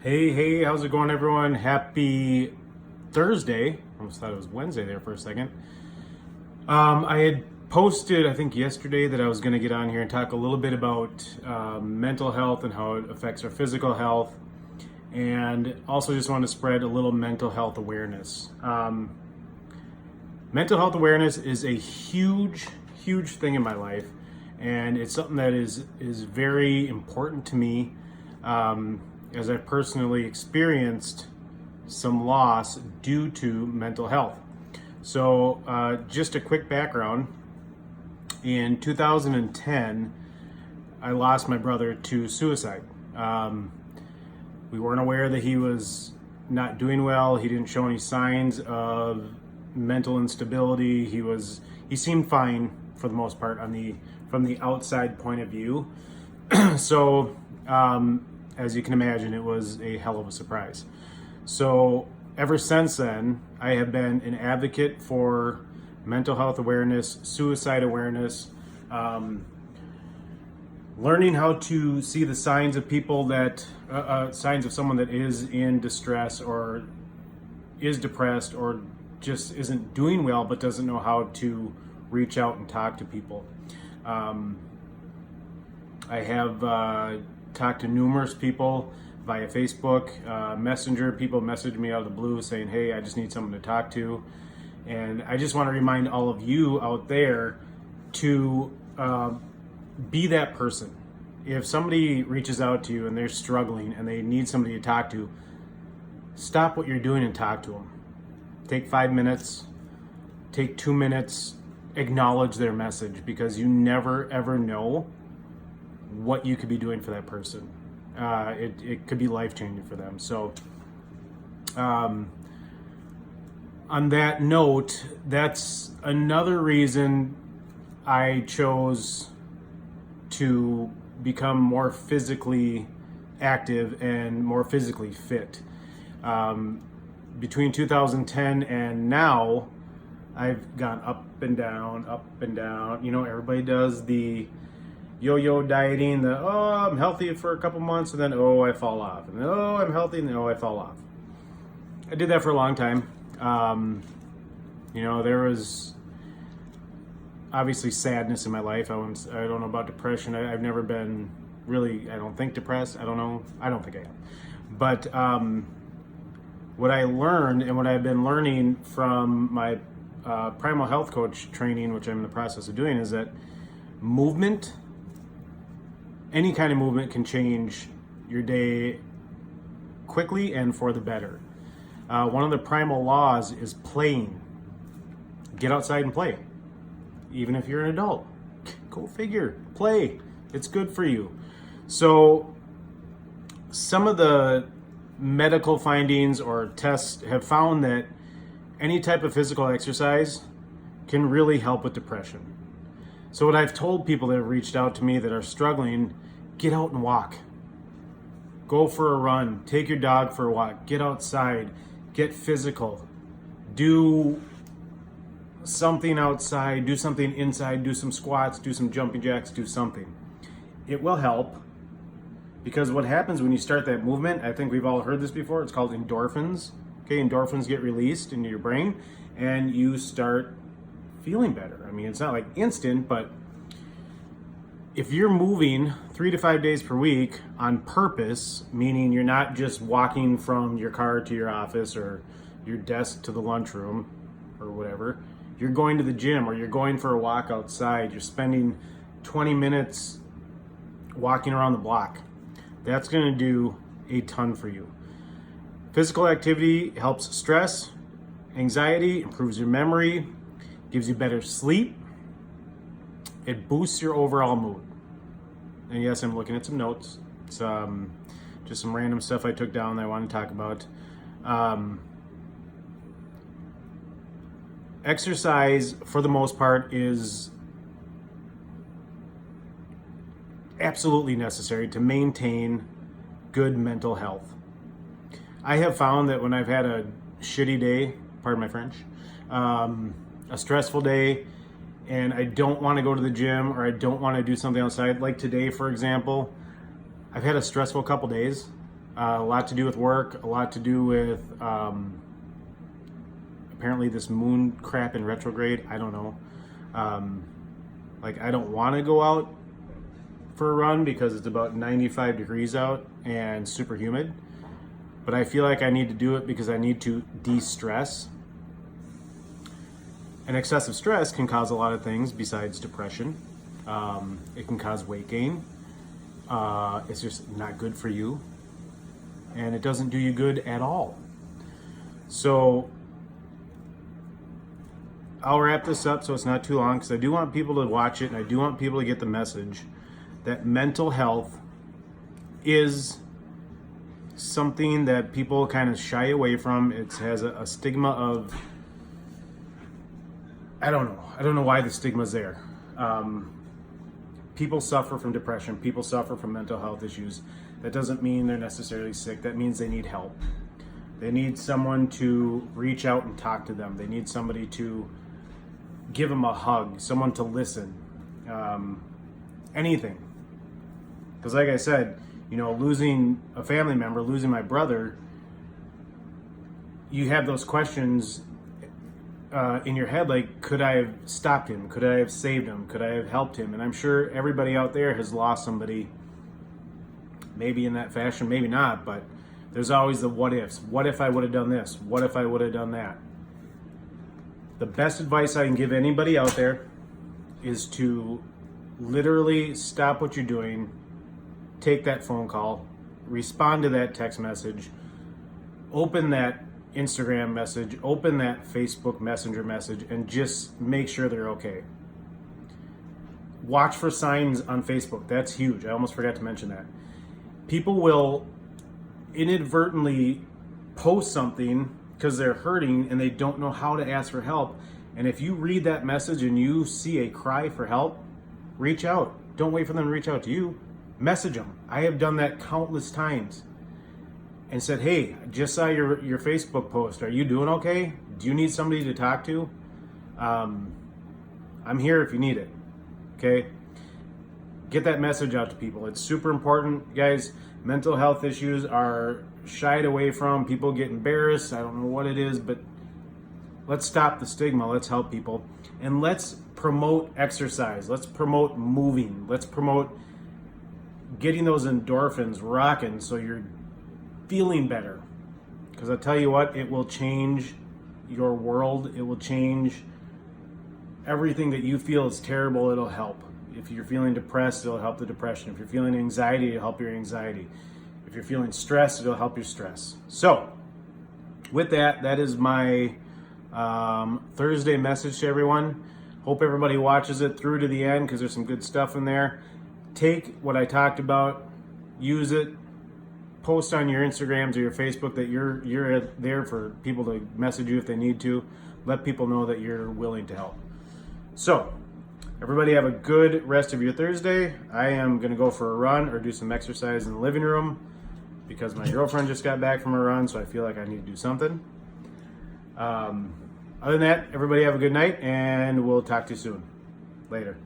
Hey, how's it going, everyone? Happy Thursday. I almost thought it was Wednesday there for a second. I had posted, I think yesterday, that I was going to get on here and talk a little bit about mental health and how it affects our physical health, and also just want to spread a little mental health awareness. Mental health awareness is a huge thing in my life, and it's something that is very important to me. As I personally experienced some loss due to mental health. So, just a quick background. In 2010, I lost my brother to suicide. We weren't aware that he was not doing well. He didn't show any signs of mental instability. He seemed fine for the most part from the outside point of view. So, as you can imagine, it was a hell of a surprise. So ever since then, I have been an advocate for mental health awareness, suicide awareness, learning how to see the signs of people that, signs of someone that is in distress or is depressed or just isn't doing well but doesn't know how to reach out and talk to people. I have talked to numerous people via Facebook, Messenger. People message me out of the blue saying, hey, I just need someone to talk to. And I just want to remind all of you out there to be that person. If somebody reaches out to you and they're struggling and they need somebody to talk to, stop what you're doing and talk to them. Take 5 minutes, take 2 minutes, acknowledge their message, because you never ever know what you could be doing for that person. It could be life-changing for them. So on that note, that's another reason I chose to become more physically active and more physically fit. Between 2010 and now, I've gone up and down, up and down. You know, everybody does the yo-yo dieting, I'm healthy for a couple months and then I fall off, and I'm healthy and then I fall off. I did that for a long time. There was obviously sadness in my life. I don't know about depression. I've never been really, I don't think, depressed. I don't think I am. But what I learned and what I've been learning from my primal health coach training, which I'm in the process of doing, is that movement, any kind of movement, can change your day quickly and for the better. One of the primal laws is playing. Get outside and play. Even if you're an adult, go figure, play. It's good for you. So some of the medical findings or tests have found that any type of physical exercise can really help with depression. So what I've told people that have reached out to me that are struggling, get out and walk. Go for a run. Take your dog for a walk. Get outside. Get physical. Do something outside. Do something inside. Do some squats. Do some jumping jacks. Do something. It will help, because what happens when you start that movement, I think we've all heard this before, it's called endorphins. Okay, endorphins get released into your brain and you start feeling better. I mean, it's not like instant, but if you're moving 3 to 5 days per week on purpose, meaning you're not just walking from your car to your office or your desk to the lunchroom or whatever, you're going to the gym or you're going for a walk outside, you're spending 20 minutes walking around the block, that's going to do a ton for you. Physical activity helps stress, anxiety, improves your memory, gives you better sleep. It boosts your overall mood. And yes, I'm looking at some notes. It's just some random stuff I took down that I want to talk about. Exercise, for the most part, is absolutely necessary to maintain good mental health. I have found that when I've had a shitty day, pardon my French, a stressful day, and I don't want to go to the gym or I don't want to do something outside, like today, for example, I've had a stressful couple days. A lot to do with work, a lot to do with apparently this moon crap in retrograde. I don't know. Like, I don't want to go out for a run because it's about 95 degrees out and super humid. But I feel like I need to do it because I need to de-stress. And excessive stress can cause a lot of things besides depression. It can cause weight gain. It's just not good for you. And it doesn't do you good at all. So I'll wrap this up so it's not too long, because I do want people to watch it, and I do want people to get the message that mental health is something that people kind of shy away from. It has a stigma of, I don't know why the stigma's there. People suffer from depression. People suffer from mental health issues. That doesn't mean they're necessarily sick. That means they need help. They need someone to reach out and talk to them. They need somebody to give them a hug, someone to listen, anything. Because like I said, losing a family member, losing my brother, you have those questions in your head, like, could I have stopped him? Could I have saved him? Could I have helped him? And I'm sure everybody out there has lost somebody, maybe in that fashion, maybe not, but there's always the what ifs. What if I would have done this? What if I would have done that? The best advice I can give anybody out there is to literally stop what you're doing, take that phone call, respond to that text message, open that Instagram message, open that Facebook Messenger message, and just make sure they're okay. Watch for signs on Facebook. That's huge. I almost forgot to mention that. People will inadvertently post something because they're hurting and they don't know how to ask for help. And if you read that message and you see a cry for help, reach out. Don't wait for them to reach out to you. Message them. I have done that countless times and said, hey, I just saw your Facebook post. Are you doing okay? Do you need somebody to talk to? I'm here if you need it. Okay? Get that message out to people. It's super important, guys. Mental health issues are shied away from. People get embarrassed. I don't know what it is, but let's stop the stigma. Let's help people. And let's promote exercise. Let's promote moving. Let's promote getting those endorphins rocking so you're feeling better. Because I tell you what, it will change your world. It will change everything that you feel is terrible. It'll help. If you're feeling depressed, it'll help the depression. If you're feeling anxiety, it'll help your anxiety. If you're feeling stressed, it'll help your stress. So, with that, that is my Thursday message to everyone. Hope everybody watches it through to the end because there's some good stuff in there. Take what I talked about, use it, post on your Instagrams or your Facebook that you're there for people to message you if they need to. Let people know that you're willing to help. So, everybody have a good rest of your Thursday. I am going to go for a run or do some exercise in the living room because my girlfriend just got back from her run, so I feel like I need to do something. Other than that, everybody have a good night, and we'll talk to you soon. Later.